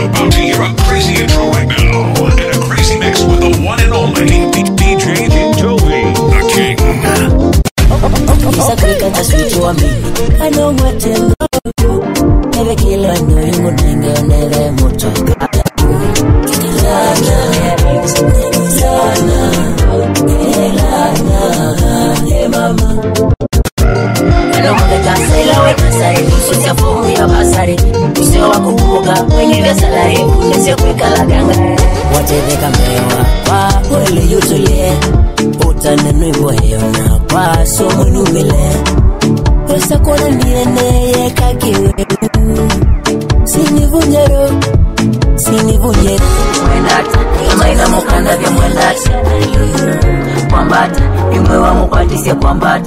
About to hear a crazy intro right now, and a crazy mix with the one and only DJ King Toby, the King. I know what to do. Never kill I know you would never motor. Hey mama. I know the castle with the side, she's a fool, we have a side. You say, when you get salary, you say, quick, what if they come here? Well, you to live. Put on the new boy, now, so when you will what's the corner near the kaki? Sini Vunjero. When that, you might have more kind of your when that. Combat, you may want to this your combat.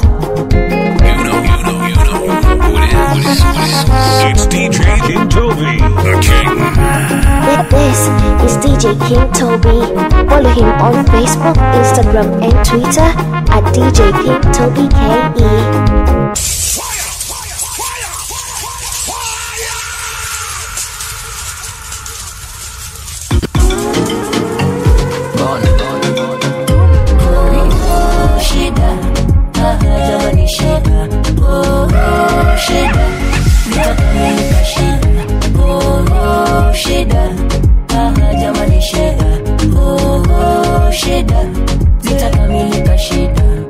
It's DJ King Toby, the King. This is DJ King Toby. Follow him on Facebook, Instagram, and Twitter at DJ King Toby KE.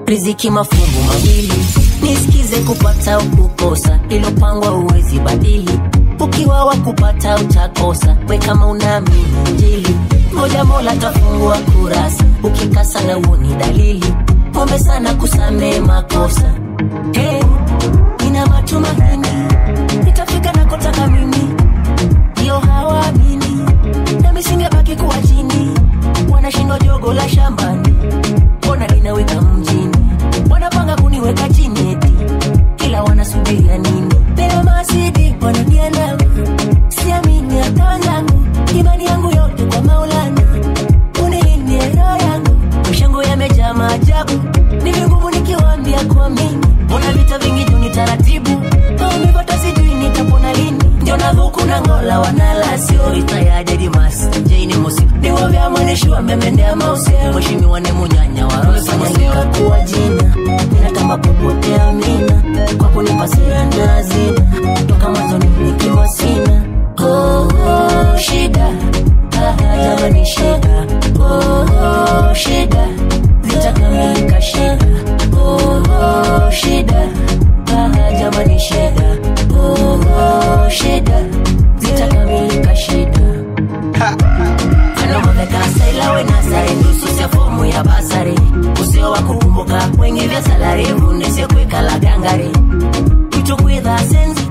Riziki mafungu mawili, nisikize kupata ukukosa, ilopangwa uwezi badili, ukiwa wakupata utakosa, we kama unaamini injili, moja mola tafungua kurasa, ukikasa na uoni dalili, pombe sana kusamehe makosa. Hey, nina matumaini, nitafika na kotaka mimi, iyo hawaamini, na misinge baki kuwa chini, wanashindwa jogo la shambani, ona linaweka mjini, wanapanga kuniweka chini eti, kila wanasubiria nini, leo masidi wananiandama, siamini hata wanzangu, imani yangu yote kwa Maulana, unilinde roho yangu, mshango yamejaa maajabu, ni vingumu nikiwaambia kuamini, ona vita vingi juni taratibu, maumivota sijui nitapona lini, ndio navuku na ngola wanala, sio itaya jadi mas, jaini musik, ni wavya mweneshua memendea mause, mweshimi wane munyanya warosa mwanyika kuwa jina, minatamba popote amina, kwa kunipasia nazina, toka mwanzoni nikiwa sina. Shida, jamani shida, shida, zitakamilika shida, shida, jamani shida, shida, zitakamilika shida. Saila we nasari, nususia fomu ya basari, usio wakukumbuka, wengi vya salari, unese kweka la gangari, mchukwitha senzi,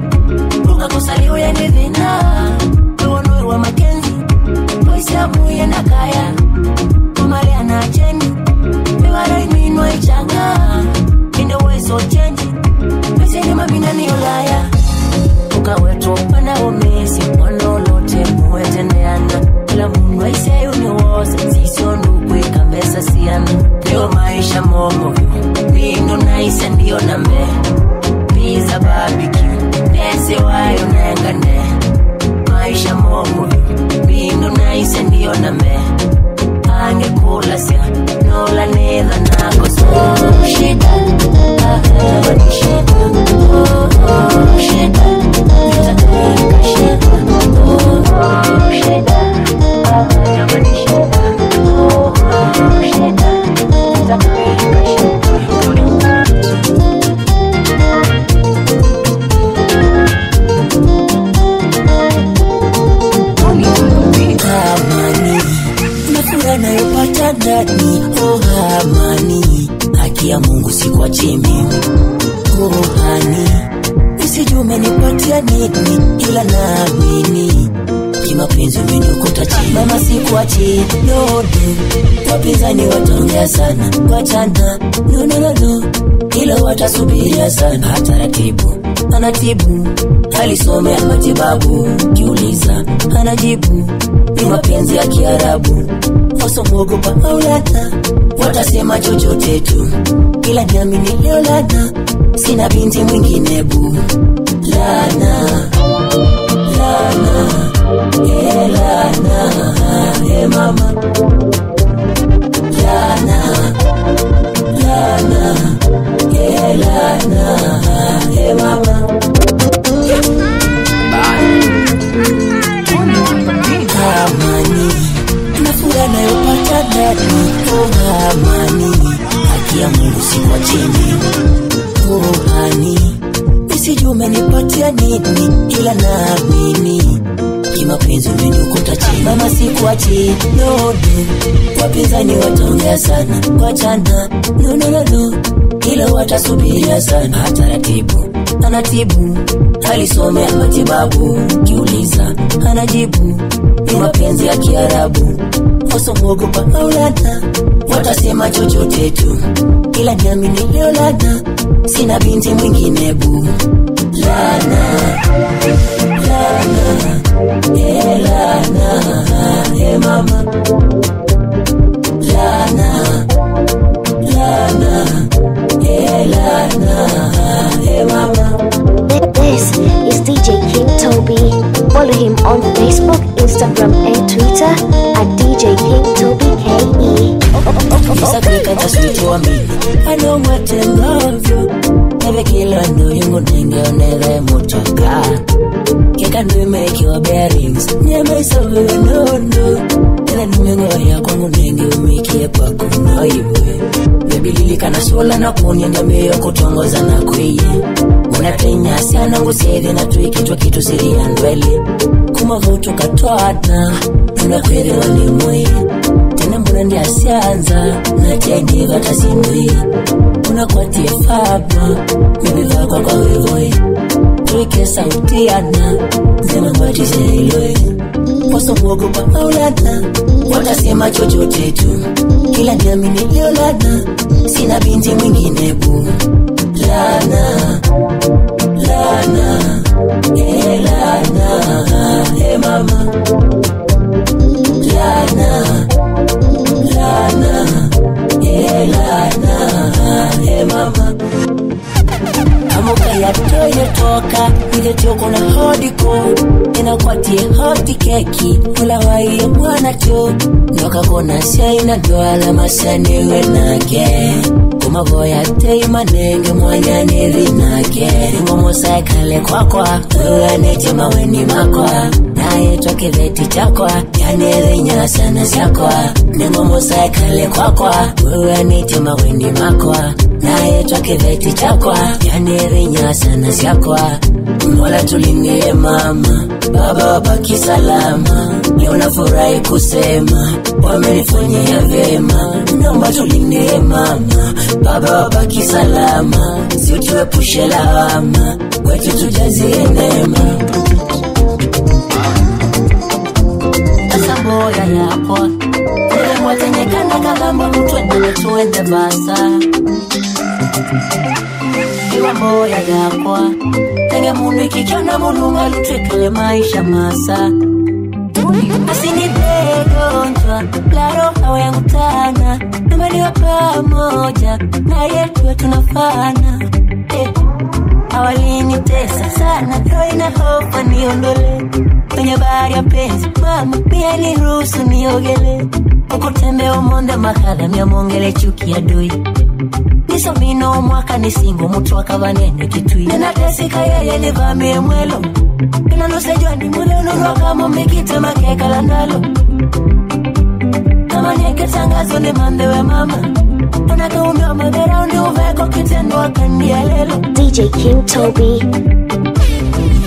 uka kusali uyende vina, uonui wa makenzi, poisiamu uyenda kaya, umare anacheni, mewara iminwa ichanga, inde weso chenji, meseni mabina ni ulaya, uka wetu pana umesi, wanolote muwetendeana, kila mungu aiseyo ni woza, sisio nukwe kambesa siana, leo maisha mongo, mindo naisa ndiyo nambe, pizza barbecue, nese wayo nengane, maisha mongo, mindo naisa ndiyo nambe, ange kula siya, nola neza nako so, shida, wani shida, shida, nitakamilika shida, shida, jamani shida, shida, nitakamilika shida. Amani, nafura nayopata ndani, amani, haki ya Mungu sikuachie mimi, hani, usijume nipatia nini, ila naamini, kimapenzi umenikuta chini, mama sikuachie, no, wapinzani wataongea sana, wachana, no, ila watasubiria sana, hataratibu, anatibu, alisomea matibabu, kiuliza, anajibu, ni mapenzi ya Kiarabu, waso mwogopa Maulana, watasema chochote tu, ila niamini leo lana, sina binti mwingine bu, lana, lana, mapenzi umenyukuta chini. Mama sikuachi, no no, wapinzani wataongea sana kuachana, no no no no, ila watasubiria sana. Taratibu anatibu, alisomea matibabu, kiuliza anajibu, ni mapenzi ya Kiarabu. Wasomogopa maulana, watasema chochote tu, ila niamini leo lana, sina binti mwingine bu. Lana, lana, lana, mama. Lana, lana, lana, mama. This is DJ King Toby. Follow him on Facebook, Instagram and Twitter at DJ King Toby KE. Kisakika taswito wa mimi, I know what I love you. Never kill a no yungu nenge onere motoka. Kika nwe make your bearings, nyema isawe no no. Ela numengo ya kwangu nenge umikie kwa kuno iwe. Baby lili kana sola na kunyenda meyo kutongoza na kuiye. Unatenya siana ngusede na tuikitwa kitu siri ya ndwele. Kumavuto katoana, unakwere wani mwe. Tena mbuna ndi asianza, na teni vata sinui. Unakuatie faba, mibiva kwa wevoe. Tuike sautiana, zema mwati zilwe. Waso mwogopa maulana, watasema chochote tu, kila niamini leo lana, sina binti mwingine bu. Lana, lana, lana, mama. Lana, lana, lana, mama. Amuka ya toye toka, ile toko na hodiko, inakuatie hoti keki, ula waie mwana cho, noka kona siya doala masane wenake. Kumagoya tei manenge mwanya nirinake. Ngomo saikale kwa kwa, uwe nechema weni makwa. Nae toke veti chakwa, ya nirinya sana siakwa. Ngomo saikale kwa kwa, uwe nechema weni makwa. Nae toke veti chakwa, ya nirinya sana siakwa. Mola tulindie mama, baba wabaki salama. Leo nafurahi kusema, wamenifanyia vyema. Naomba tulindie mama, baba wabaki salama. Si utuepushe lawama, kwetu tujazie neema. Asa mboya yako, ile mwatenyekana kalamba mtuende na tuende basa. Iwa mboya yako, tenge mundu ikikiona mulunga lutekele maisha masa. Asini begonjwa, laro hawa yangu tana. Numaliwa pamoja, na yetu tunafana. Awalini tesa sana, roho ina hofa niondole. Kwenye bahari ya penzi, mama, pia niruhusu niogele. Ukutembe umonde makala, miamongele chuki ya dui. Niso mino mwaka nisingo, mutu wakavanene kitui. Nena tesika yeye livamie mwelo. Ina nusejwa ni mwelo nuroka momekite makeka landalo. Kama nyeke tangazo ni mandewe mama. Unaka umeo madera undi uveko kitendo wakandia lelo. DJ King Toby.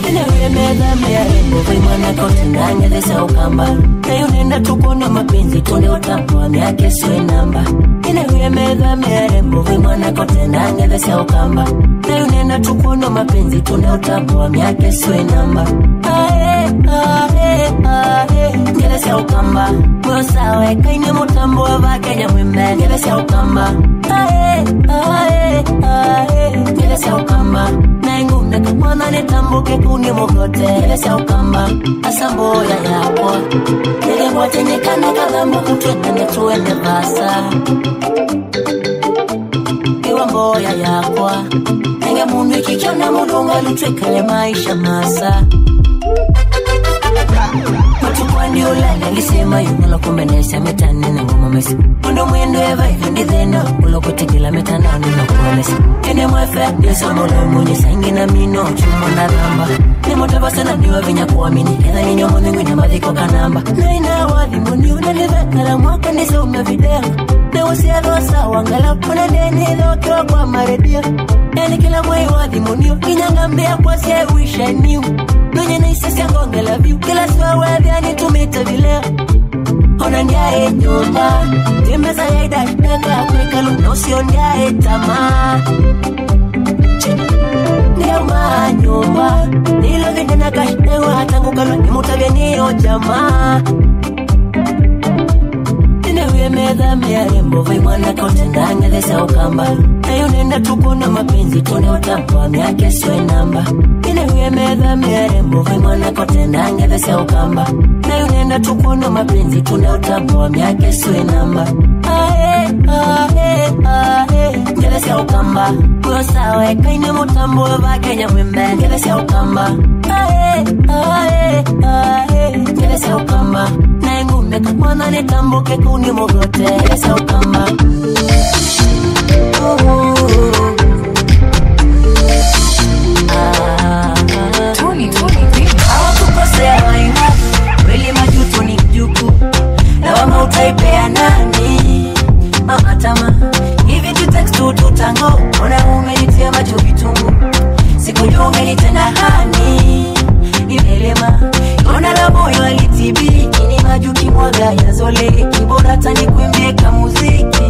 Inewe meza mea mbuvi mwana kote nange desa ukamba. Na yunenda tukona mapenzi tunde utapu wa miake sue namba. Inewe meza mea mbuvi mwana kote nange desa ukamba. Na yunenda tukona mapenzi tunde utapu wa miake sue namba. Ae, ae, ae, ngedesa ukamba. Mwosawe kaine mutambo wa vakenya mwime. Ngedesa ukamba. Ae, ae, ae, ngedesa ukamba. Naingume kumwana netambuke kuni mogote. Ngedesa ukamba. Asamboya yako, nege mwatenyekana kalambo kutwende netuende basa. Iwa mboya yako, nege mundu ikikiona mulunga lutekele maisha masa. Matukwani ulale lisema yunalo kumbenesa metani na ngoma mesi. Mundo mwendo eva hivyo nditheno, ulokutikila metanani na kuwalesi. Ene mwefe, yesa mola mwenye sangi na mino, chumo na ramba. Nimotaba sana niwa vinya kuamini, keza ninyo mwingu na madhiko kanamba. Na ina wali mwini unalivekala mwaka nisa umevidea. Na usia dosa wangala kuna nene kwa kwa maredia. Yani kila mwe wali mwini, kinyangambia kwa siya uisha niu. Nonye na isasi angongela view, kila suwa webia usiangae nyumba Timeza ya idadaka kwekalu na usiangae tamaa Niyama nyumba Nilo vinde na kashinewa tangu kalwa Nimutavya niyo jamaa Ninewe medha meyarembo Vaimwana kote ndanga dhesa ukamba Na yunenda tukuna mapenzi Tune utambua miake swe namba Ninewe medha meyarembo Vaimwana kote ndanga dhesa ukamba Na yunenda tukuna mapenzi Tune utambua miake swe namba Ae, ae, ae Ngedhesa ukamba Kuyo sawe kaine mutambua Vakenya wimbe Ngedhesa ukamba Ae, ae, ae Ngedhesa ukamba Na ngume kakwana netambuke kuni mogote Ngedhesa ukamba Hawakukosea wainga Wili majutu ni mjuku Na wama utaipea nani Mama tama Hivi tu text tutango Ona umenitia macho vitungu Sikujua umenitenda hani Nimelema Ona la moyo alitibi Kini majuki mwaga ya zole Kibora tani kuimbeka muziki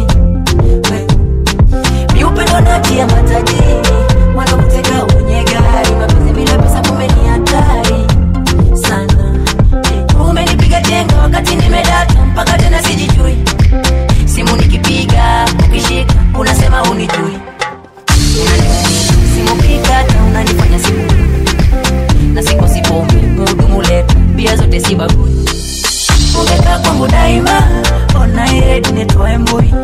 Miupendo nati ya matajiri Wana kuteka unyegari Mapenzi bila pesa kumeni hatari Sana Umenipiga jenga wakati nimedata Mpaka tena sijijui Simu nikipiga, ukishika, unasema unijui Simu kikata, unanifanya simu Na siko sipombe, mudumu letu Bia zote sibagui Ungeka kwangu daima Ona iredi netoe mbui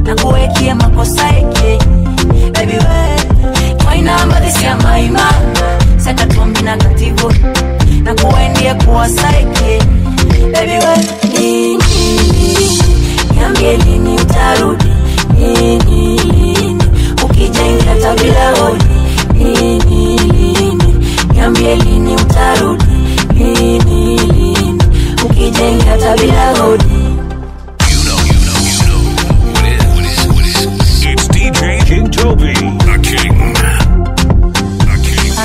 Na kuwekia makosa eke Baby we Twaina mbadisi ya maima Seta tuambina kativu Na kuwendia kuwa saike Baby we Niambie lini utarudi Lini Ukijenga tabila hodi Lini Niambie lini utarudi Lini Ukijenga tabila hodi It's DJ King Toby, the king.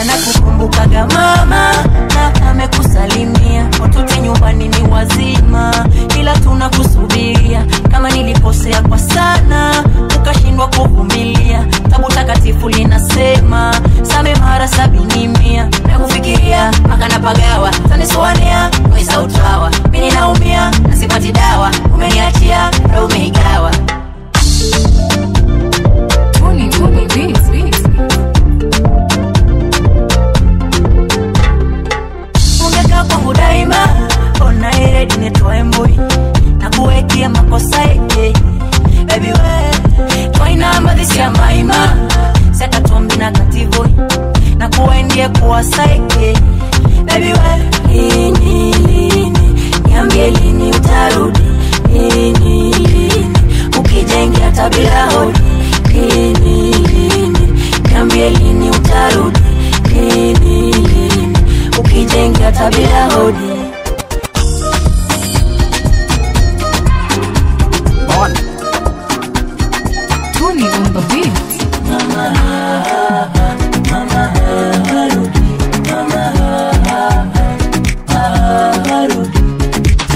Anakukumbukaga mama na amekusalimia Watoto nyumbani ni wazima ila tunakusubiria Kama nilikosea kwa sana ukashindwa kuvumilia Tabu takatifu linasema Same mara 70 Na kufikiria maka napagawa Taniswania mwisa utawa Mini naumia na sipati dawa Umeniachia na umeigawa Ungeka kwangu daima Ona iredi netoe mbui Na kuwekia makosa eke Baby we Twaina mbadisi ya maima Seta tuambina kativu Na kuwendie kuwa saike Baby we Lini Niambie lini utarudi Lini Ukijengia tabila hodi Lini Niambie lini utarudi Lini Ukijengia tabila hodi Tony on the beat.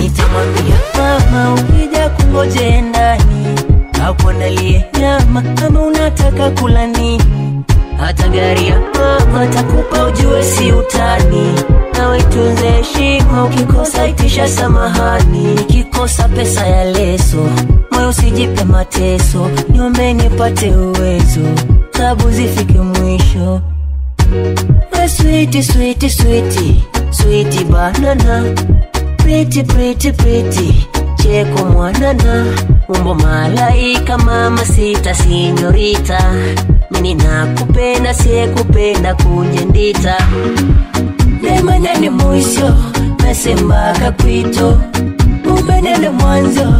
Nitamwambia mama ukija kungoje ndani Au kuandalie nyama kama unataka kula nini Hata gari ya mama takupa ujue si utani Nawe tunze heshima ukikosa itisha samahani Nikikosa pesa ya leso moyo usijipe mateso Niombe nipate uwezo tabu zifike mwisho My sweetie, sweetie, sweetie Sweetie banana Pretty, pretty, pretty Cheko mwanana Umbo malaika mama sita sinyorita Mini nakupenda siye kupenda kunjendita Nemanyane mwisho Nasembaka kwito Umenele mwanzo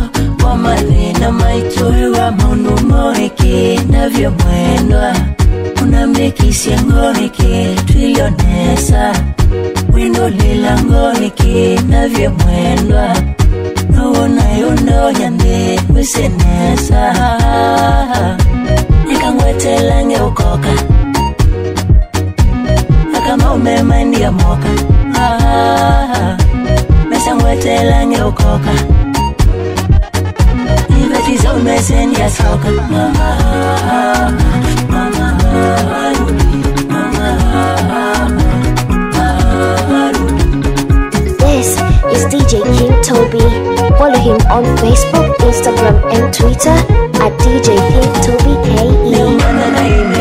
Wa malena maituri wa maunu moreke Navyo mwendwa Unamekisia ngoreke Twilionesa Wino lila ngoreke Navyo mwendwa Nuona yundo nyande Wisenesa Nikangwete lange ukoka Kama umemandi ya moka Mesa ngwete lange ukoka messing ya soka mama This is DJ King Toby. Follow him on Facebook, Instagram and Twitter at DJ King Toby KE.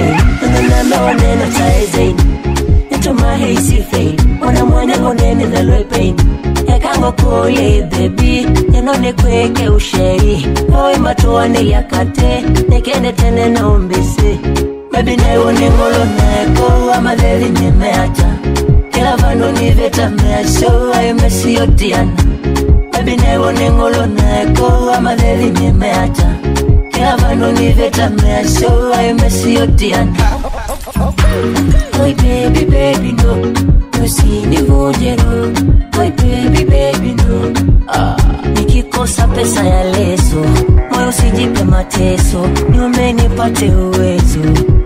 Baby, nenone kweke usheri Oe matuane yakate Nekene tene na umbisi Baby neone ngolo neko Amadeli nimeacha Kila vano ni veta measho Ayo mesi yotiana Baby neone ngolo neko Amadeli nimeacha Kila vano ni veta measho Ayo mesi yotiana Oi baby baby no Usini vujero Oi baby baby no nikikosa pesa ya leso moyo usijipe mateso niombe nipate uwezo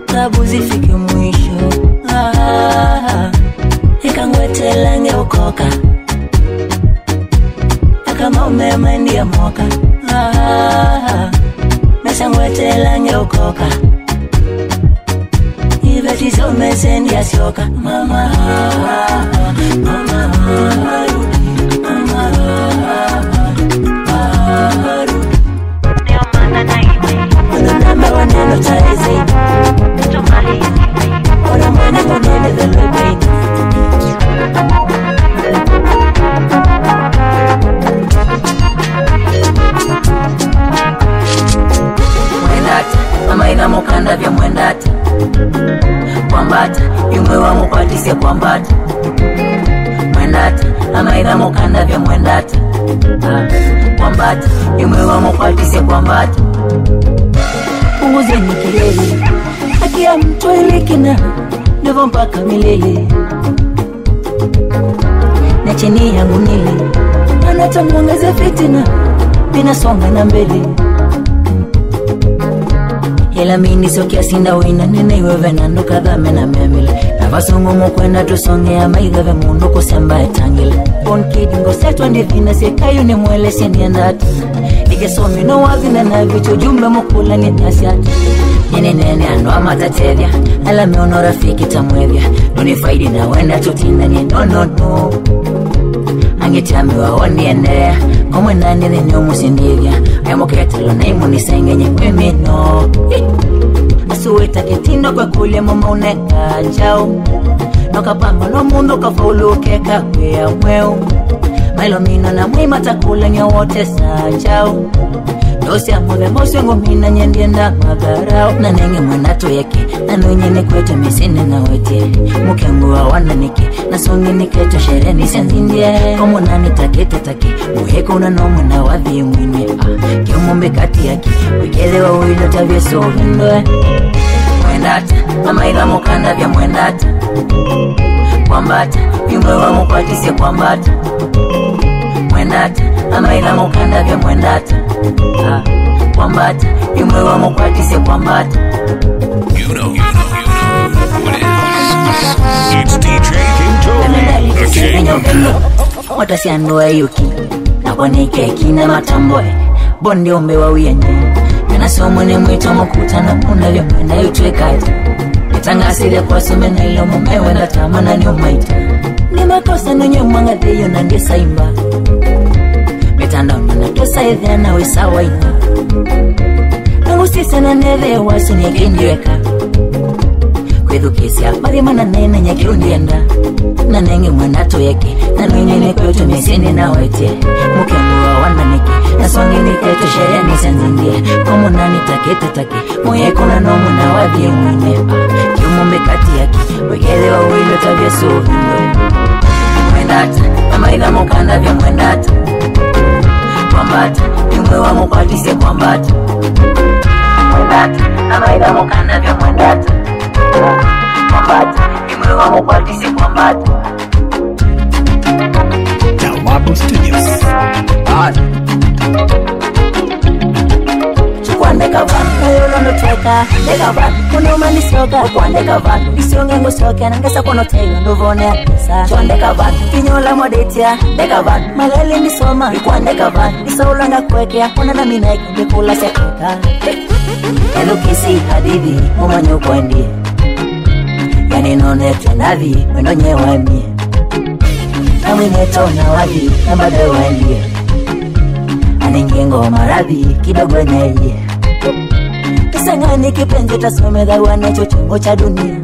tabu zifike mwisho ikangwetela ngeukoka kama umeme ndiye moka mesangwetela ngeukoka ivetizo mesendi ya sioka mama mama Mukanda vya mwendata kwambata yumwe wa mupatise kwambata mwendata amaira mukanda vya mwendata kwambata yumwe wa mupatise kwambata punguze nikilele akia mtu ilikina ndevo mpaka milele na chini yangu nile anatamwongeze fitina binasonga na mbele Ela mini sokia sinda wina nene wewe nando kadhame na memile Navasongo mokwenda tusonge ya maiga ve mundu kusemba etangile Bon kid ngo setwa ndivina sekayo ni mwele siendi andata Ike somi no wavina na vicho jumbe mokula ni nyasiata Nene nene ando amatatevya Ala meono rafiki tamwevya Nuni faidi na wenda tutina nye no Angitami wa wani endea Komwe nani the nyomu sindivya Ayamo ketalo na imu nisengenye kwemi no Asuweta kitindo kwa kule mama uneka njao Noka pamba no mundo kafaulu keka kwea mweo Mailo mino na mwima takula nyo wote sa njao Dosi amule mosi ngomina nyendienda magarao Na nenge mwenato yake Na nwenyene kwetu misini na wete Mukengu wa wana niki Na songi niketo shere nisenzindie Komu nani takete take Muheko unanomu na wadhi mwine Kio mumbe kati yake Wikele wa uilo tavye sovindoe Mwendata Amaira mukanda vya mwendata Kwambata Yumwe wa mukwatise kwambata Mwendata Amaira mukanda vya mwendata Kwambata Yumwe wa mukwatise kwambata You know what it is. It's DJ King Toby, the king of pop. Watasi andoa yuki Na kwanike kina matamboe Bondi ombe wa uyenye Yana somo ni mwito mkuta na punda vya mwenda yutwe kati Nitanga asile kwa sume na ilo mumewe na tamana ni umaita Ni makosa nunyo mwanga theyo na ndisa imba Metanda unana tosa idhea na wesawa ina Nangusisa na neve wasu nyegendiweka Kwethu kesi apari mana nene nyeki undienda Na nenge mwenato yake Na nwenyene kwetu mesini na wete Mukemu wa wana niki Na songi niketu sheria nisenzindie Komu nani takete take Moye kuna nomu na wadhi mwine Kiumumbe kati yake Wekele wa uilo tabia suvindwe Mwendata Amaira mukanda vya mwendata Kwambata Yumwe wa mukwatise kwambata Mwendata Amaira mukanda vya mwendata Kwambata Yumwe wa mukwatise kwambata Dalabo Studios. Chukwande kavanga Yolo no tweka toka ndeka vanhu kunoma nisoka kwandeka vanhu isionge ngosoka nangesa konotela ndovone sa kwandeka vanhu kinyola modetia ndeka vanhu malele nisoma kwandeka vanhu isaulanga kweke akona na mina ikula sekeka elukisi hadithi mumanyo kwendie yani none tenavi wenonye wamie Naminetona wadi nambade wendie Aningengo maradhi kidogo neye Kisangani kipenzi tasomedha wane chochongo cha dunia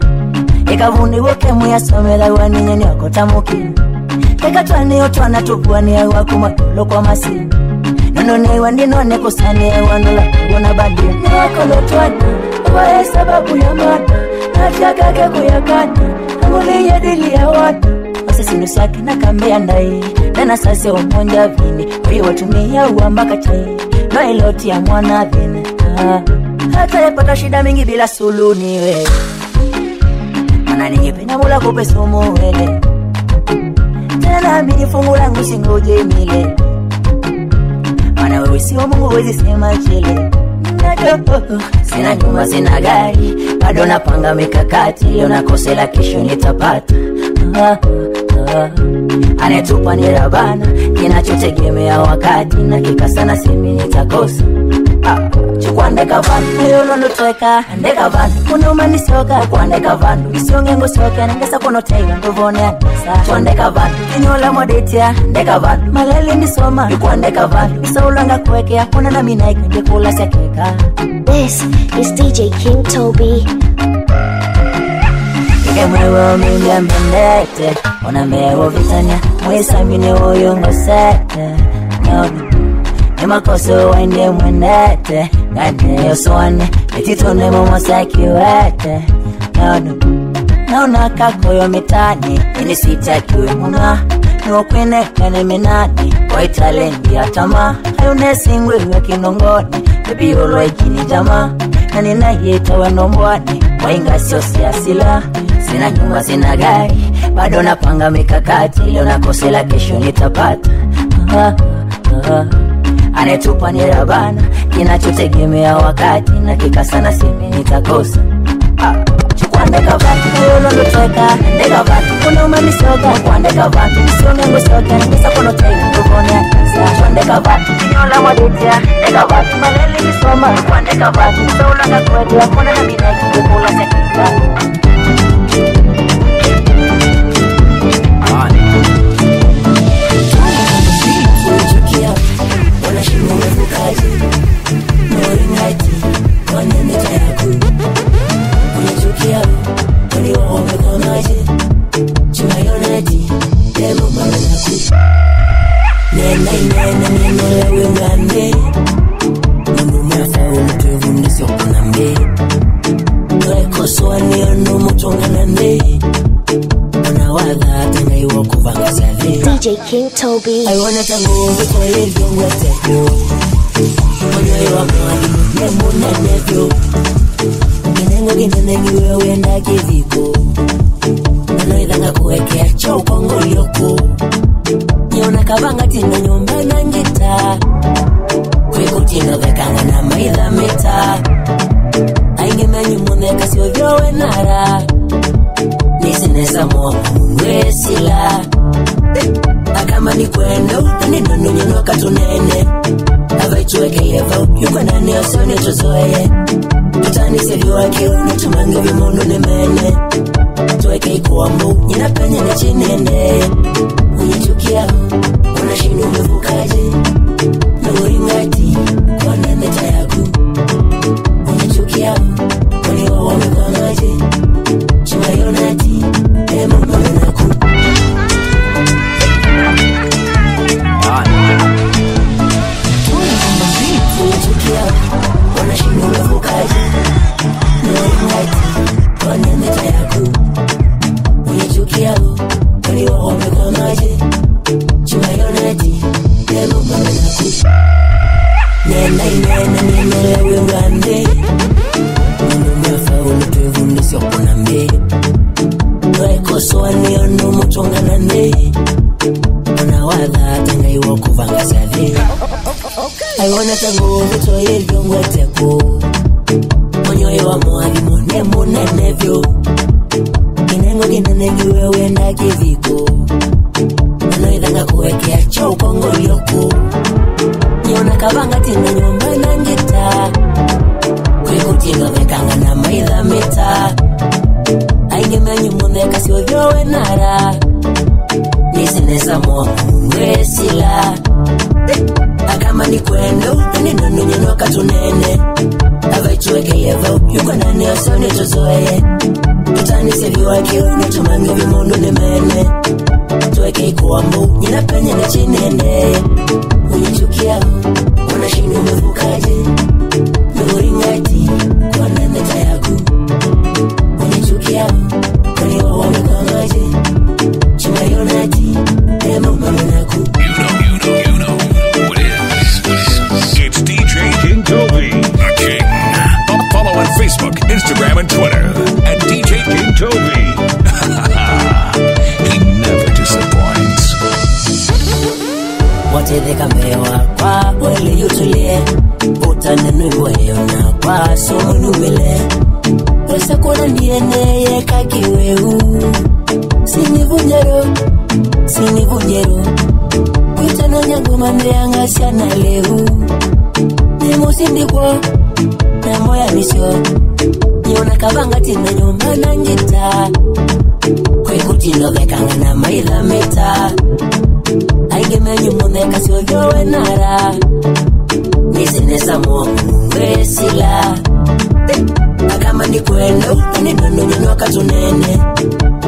Ikavuni woke muya somedha wane nyeni wako tamuki Kekatwani otwana tupuani ya wakumatolo kwa masi Nonone wandinone kusani ya wanula kuna bandia Ni wako lotwani, uwae sababu ya mata Nataka ke kuyakati, amuli ya dili ya watu Sisi nusaki na kambia ndai Nana sase umonja vini Wii watumia uambaka chai No iloti ya mwana vini Hata yapata shida mingi bila suluni we Mana ningepenya mula kupe sumu wele Tena mini fungu langu singoje mile Mana wewe siwa mungu wezi sema chile Sina nyumba sina gari Bado napanga mikakati Leo nakosela kesho nitapata Anetupa ni rabana Kinachotegemea wakati na kikasana simi nitakosa Chukwa ndeka vandu Mayolo nutweka ndeka vandu Kunuma nisoka kwa ndeka vandu Isionge ngosoka nangesa konotela ndovone anisa Chukwa ndeka vandu Kinyola modetia ndeka vandu Malele nisoma Chukwa ndeka vandu Isaulanga kweke Akona na mina ikundekula sekeka This is DJ King Toby. Mwewo milia mbendete Ona mewo vitanya Mwisa mine uyungo sete Nemakoso wende mwendete Ngane yosoane Etitone momosaki wete Naona kakoyo mitani Ini sitakiwe muna Nuokwene kane minani Kwa italendi ya tama Hayune singwe uwe kinongoni Baby ulwe jini jama Nani na yeta wenombwani Wainga sio siasila Sina nyumba sina gari Bado napanga mikakati Leo nakosela kesho nitapata Anetupa ni rabana Kinachotegemea wakati na kikasana simi nitakosa Chukwa ndeka vandu Mayolo nutweka ndeka vandu Kunuma nisoka kwa ndeka vandu Isionge ngosoka nangesa konotela ndovone anisa Chukwa ndeka vandu Kinyola modetia ndeka vandu Malele nisoma kwa ndeka vandu Saulanga kwete Akona na mina ikundekula sekeka DJ King Toby. I wanna tango kwa hivyo ngweteko Mwenye wa mwali Nemo na nevyo Ginengo ginenengi wewe na kiviko Nanoidhanga kuwekea chau kongo yoko Niona kabanga tina nyomba na ngita Kweko tina vekanga na maidha meta Ainge menyu mwemeka sio vyowe nara Nisinesa mwa mungwe sila Akama ni kwenda utani nonunye noka tunene Havaichuweke level Yuko nani osone tuzoe Tutani sevi wake Nutumange vimondo ni mene Tuweke ikuambu Nina penye ni chinene Unyichukia Unashini umevukaje Na uringati Kwa nene tayaku Unyichukia Waliwa wamekwamaje Chimayonati Emo mwenaku I wanna tango vito hivyo ngweteko Nyoyo wa mwari mune vyo Kinengo kinenegi wewe na kiviko Anoidanga kuwekea choko ngolioko Nyona kabanga tina nyomba na ngita Kwekutindo vekanga na maitha meta Aige menyu mweka sio vyowe nara Nisinesa mwe sila Akama ni kwendo Nani nono nyonoka tunene Avaichueke yevo Yuko nani osoni tuzoe Tutani seviwa kiu Nitumangi vimundu ni mene Tuweke ikuambu Nina penye na chinende Unyichukia Unashini umevukaje Nuringati Kwa nene tayaku Unyichukia Kaniwa wamekangaje Chimayonati Ema umamenaku You know who it is. It's DJ King Toby, the King. Follow on Facebook, Instagram, and Twitter at DJ King Toby. He never disappoints. Watetheka mewa kwa wele yutulie Utanenwe yona kwa somo numile Wesa kona nieneye kakiweu Sinivunjero Kuitano nyangu mandeanga siana leu Nemo sindikwo Na moya misyo Nyona kabanga tina nyomba na ngita Kwekutindo vekanga na maitha meta Aige menyu mweka sio vyowe nara Nisinesa mwe sila Akama ni kwendo Nani nono nyonoka tunene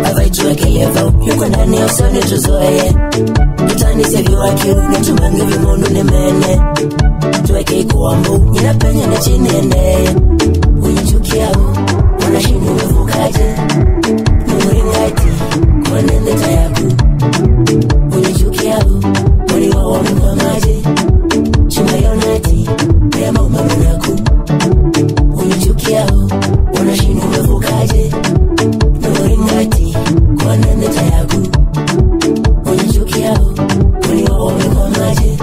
Avaichueke yevo Yuko nani osoni tuzoe Tutani seviwa kiu Nitumangi vimundu ni mene Tuweke ikuambu Nina penye na chinende Unyichukia Unashini umevukaje Nuringati Kwa nende tayaku Unyichukia Waliwa wamekangaje Chimayonati Ema umamenaku Unyichukia Unashini umevukaje Nuringati Kwa nende tayaku Unyichukia Waliwa wamekangaje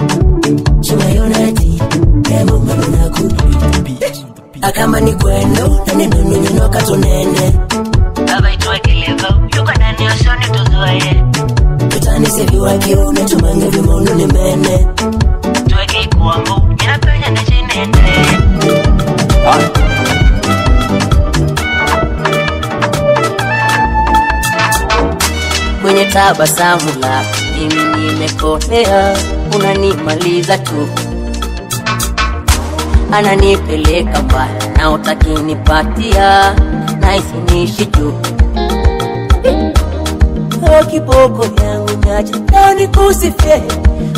Chimayonati Ema umamenaku Akama ni kwendo Nani nono nyonoka tunene Avaichueke levo Yuko nani osoni tuzoe Tutani seviwa kiu Nitumangi vimundu ni mene Tuweke ikuambu Nina penye na chinende Mwenye tabasamu la Mimi nimekolea Unanimaliza tu Ananipeleka mbaya Na utakinipatia Na isinishi juu Kiboko yangu nyache Na nikusifie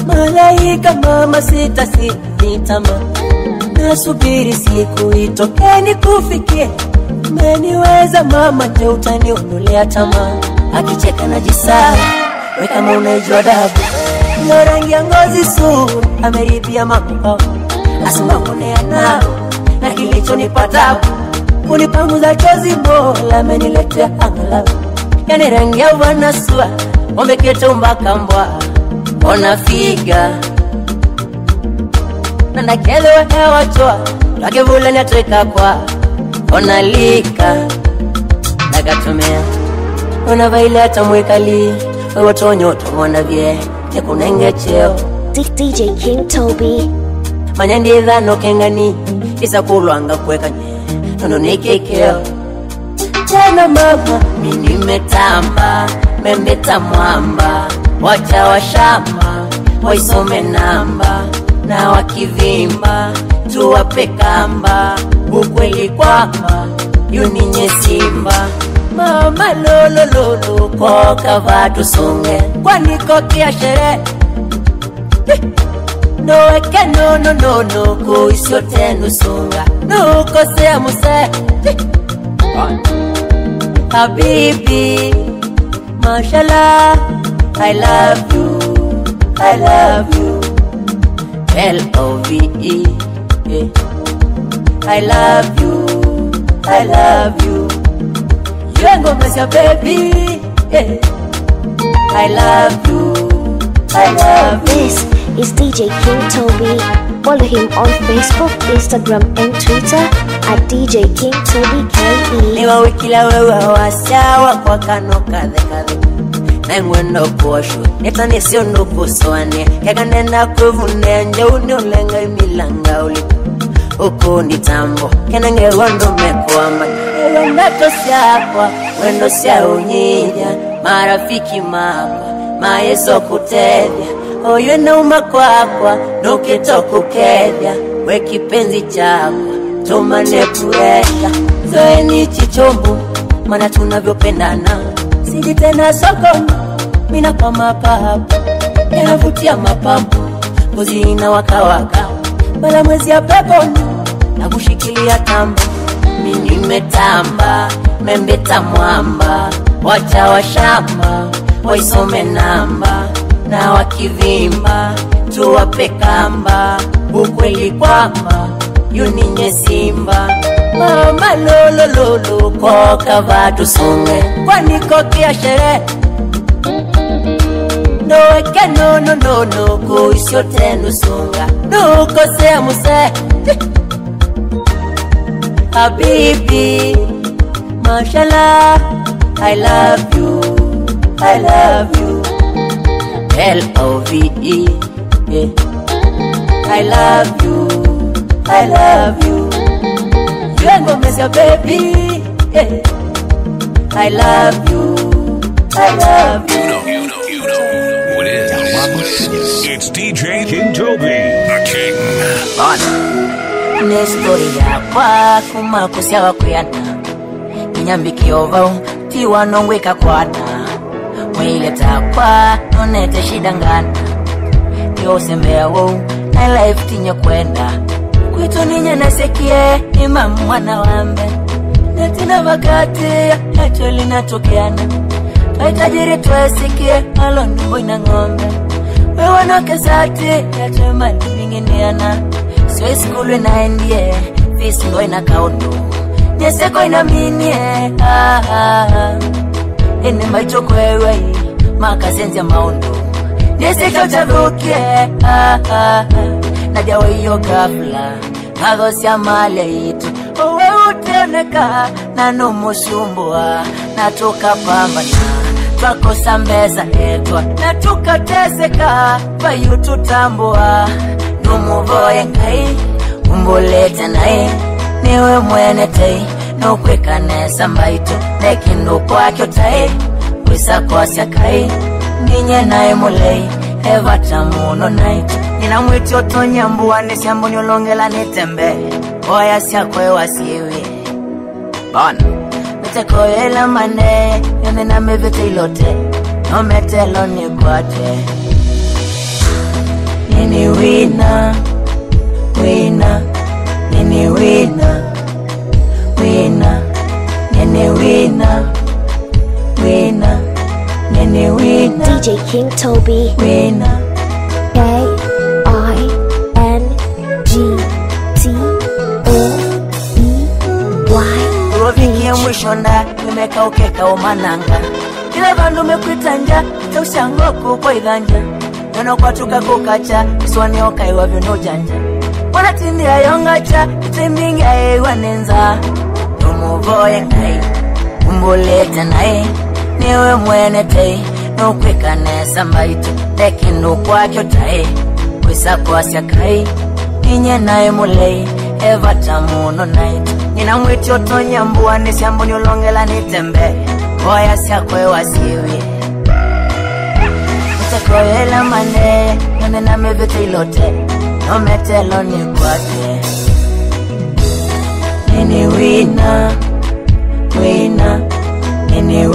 Malaika mama sita nitama Nasubiri siku itoke nikufikie Umeniweza mama je utaniondolea tamaa Akicheka na jisara We kama unaijua dabu Yo rangi ya ngozi sura Ameridhia mambo Asuma kunea nao Na kilicho nipatabu Unipanguza chozi mola Ameniletea angalau Yani rangi ya wanasua Wameketa umbaka mbwa Wanafiga Na nakelewa hewa choa Lake vule nyatuika kwa Wanalika Nagatumea Unavaile hata mwekali Watonyoto mwana vye Nekunenge cheo DJ King Toby Manyandi dhano kengani Isa kulwanga kweka nye Nono nikekeo Tena mama Mini metamba Membeta mwamba Wacha wa shamba Waisome namba Na wakivimba Tuwape kamba Ukweli kwamba Yuninye simba Mama lolo Koka vatu sunge Kwani kokia shere Noeke no Kuisyo tenu sunga Nukosea muse Habibi Mashallah I love you L-O-V-E yeah. I love you Yengo mesya baby yeah. I love you This is DJ King Toby. Follow him on Facebook, Instagram and Twitter at DJ King Toby KE. Niwa wikila wewe wasawa kwa kano kadhe na mwendo posho neta nesio nuko soane kagane na kuvune nje unolenga milanga uli uko ni tambo kenenge wando mekwamba wenda tosiakwa wendo sia unyija marafiki mama maeso kutevya oyo na umakwakwa nukitoku kevya we kipenzi chakwa tumane kueka zoeni chichombo mana tunavyopendana siji tena sokoni mina kwa mapapa yanavutia mapambo ngozi ina waka bala mwezi ya peponi na kushikilia tamba mimi nimetamba membeta mwamba wacha wa shamba waisome namba na wakivimba tuwape kamba ukweli kwamba yuninye simba mama lolo koka vatu songe kwani kokia shere noeke no kuisyo tenu songa nukose muse habibi mashallah I love you L-O-V-E yeah. I love you You ain't gonna miss your baby yeah. I love you You know what is. It's DJ King Toby, the King. Nestoria kwa kumakusia wakuyana Kinyambi kiova tiwa nongweka kwana Mwile takwa nonete shidangana Yose mbea wou na life tinye kwenda Kwitu ninye nasekie ima mwana wambe Netina wakati acholi natokeana Taitajiri tuesikie alo numbo ina ngombe Wewa noke zati achwe mali mingineana Swe skulu na endie Fisi ndo ina kaundo Nyeseko ina minie Ene maichoko wewe Makasenzi ya maundo Nyeseko chavukie Nadia iyo gafla Hagosi ya male itu Owe uteneka Nano musumbua Natuka pambana Twako sambeza etwa Natuka teseka Vayu tutambua Numuvoye ngai Umbulete nae Niwe mwene tei Nukweka nesa mbaito Nekindu kwa kyo tae Wisa kwa siya kai Ninye nae mulei Eva tamuno naito Nina mwiti otonyambua Nisiambu nyolongela nitembe Oya siya kwe wasiwi Bona Mitekoela mane Yone na mevite ilote No metelo ni kwate Nini wina Nini wina DJ King Toby Wina K-I-N-G-T-O-B-Y Urovikie mwishonda Umeka ukeka umananga Kila bandu mekwitanja Taushangoku kwa idhanja Nono kwa tuka kukacha Iswani oka iwa vyono janja Wanatindi ya yongacha Itimingi ya iwa nenza Numuvoye ngai Umbulete nae Niwe mwene tei Nukweka nesa mbaito Nekindu kwa kyo tae Wisa kwa siya kai Ninye nae mulei Eva tamuno naito Nina mwiti otonyambua Nisiambu nyolongela nitembe Oya siya kwe wasiwi Mitekoela mane Nane na mevite ilote No metelo ni kwate Nini wina Nini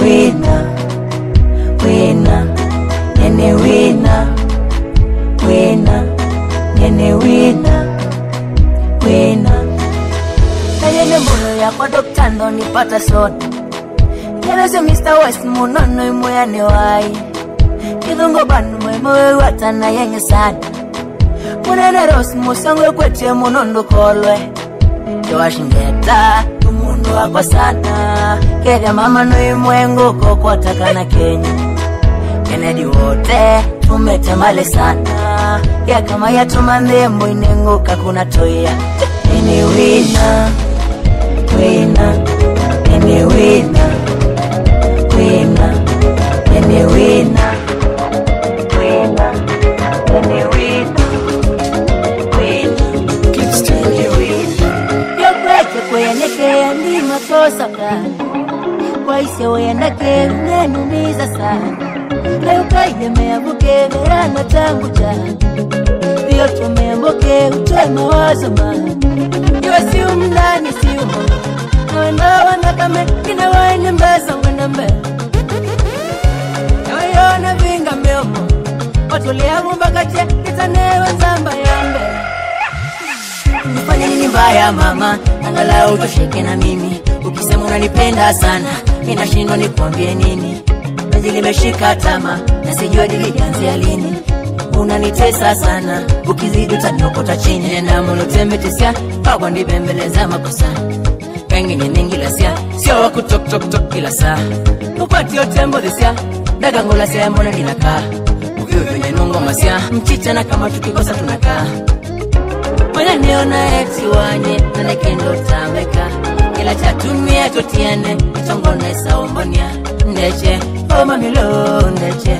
wina Kayene mbuno ya kwa doktando nipata soda Keleze Mr. West munono imuya ni wai Kidungo banu mwewe watana yenye sana Munene Rose musangwe kweche munondo kolwe Joashingeta Mundu wako sana Kedia mama no imwengu Koko takana Kenya Kennedy wote fumete male sana ya kama ya tumande moinenguka kuna toya any winner winner any winner winner any winner winner any winner winner keeps telling yo kweke kwenye ndi makosa kwa isyo yendake unenumiza sana leo kaidemea buke verana tangu jana Vio tumemboke utoe mawazo man Iwa siu mndani siu mwana Na wenda wana kame Kina waini mbeza wenda mbe Na wayona vinga mbeomo Watulia mbaka che Kitanewa zamba ya mbe Nifanya nini mbaya mama Angalau utosheke na mimi Ukisema unanipenda sana Ninashindwa nikuambie nini Naji limeshika tama Na sijua dilianzia lini Unanitesa sana Ukizidi utaniokota chini Nenda mulo tembetesia Pagwa ndibembeleza makosa Pengine ningilasia Sio waku tok tok tok kila saa Upati yo tembo desia Daga ngula siya mbona ninakaa Ukiwe venye nungo masia Mchicha na kama tukikosa tunakaa Mwana neona eti wanye Nane kendo tambeka Kila chatumia totiane Chongone saombonia Ndeche Oh mamilo ndeche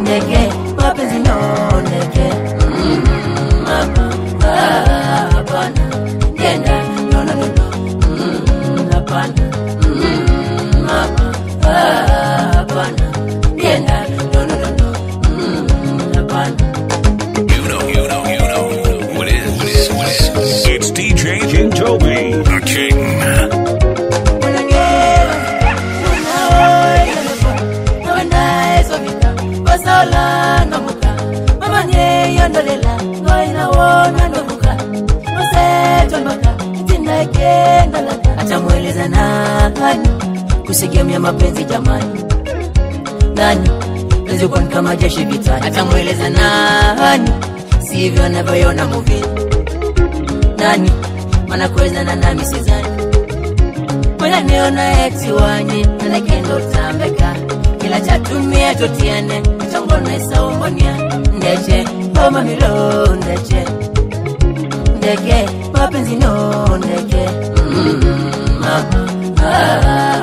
Ndeke Mapenzi no neke Hapana Yenda No no no no Hapana Hapana Yenda No no no no Hapana You know what is. It's DJ King Toby, the king. Mama nye yondolela Ngoina wona ndovuka Maseto mbaka Itina ikenda laka Acha mweleza nani Kusigemia mapenzi jamani Nani Penzi ukoni kama jeshi vitani Acha mweleza nani Sivyo navyoyona movie Nani Mana kweza na nami sizani Mwana neona eti wanye Nana kendo tambeka Kila chatumia totiane Chongona isa umbonia Ndeche, oh mamilo ndeche Ndeke, mapenzi no ndeke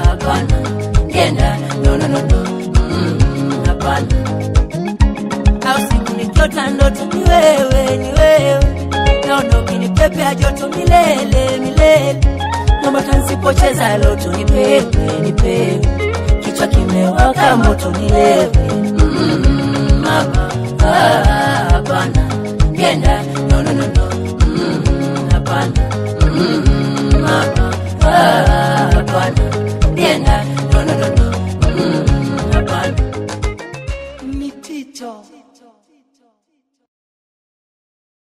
Hapana Ngenda, no no no no Hapana Kausiku ni tota ndoto ni wewe Naono kini pepe ya joto milele Nomba tansipocheza loto ni pepe Kichwa kimewaka moto nilewe Hapana Ngenda No no no no Hapana